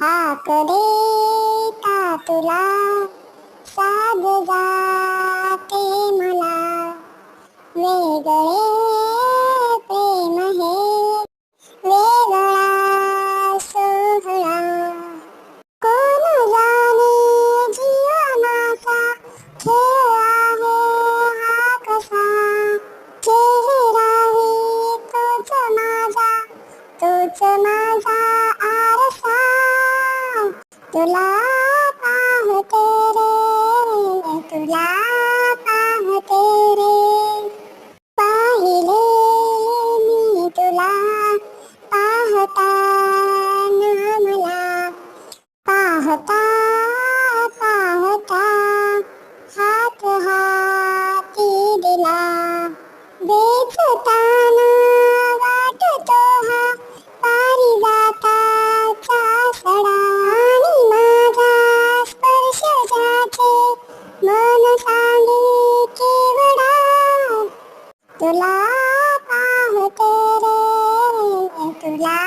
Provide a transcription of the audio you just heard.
हाक देता तुला साद जाते मला वेगळे प्रेम हे वेगळा सोहळा कोण जाणे जीवनाचा खेळ आहे हा कसा चेहराही तोच माझा आरसा तुला पाहते रे तुला पाहते रे पाहिले मी तुला पाहताना मला पाहता पाहता हात हाती दिला वेचताना वाटतो हा पारिजाताचा सडा आणि माझा स्पर्श ज्याचे मन सांगे केवढा तुला पाहते रे तुला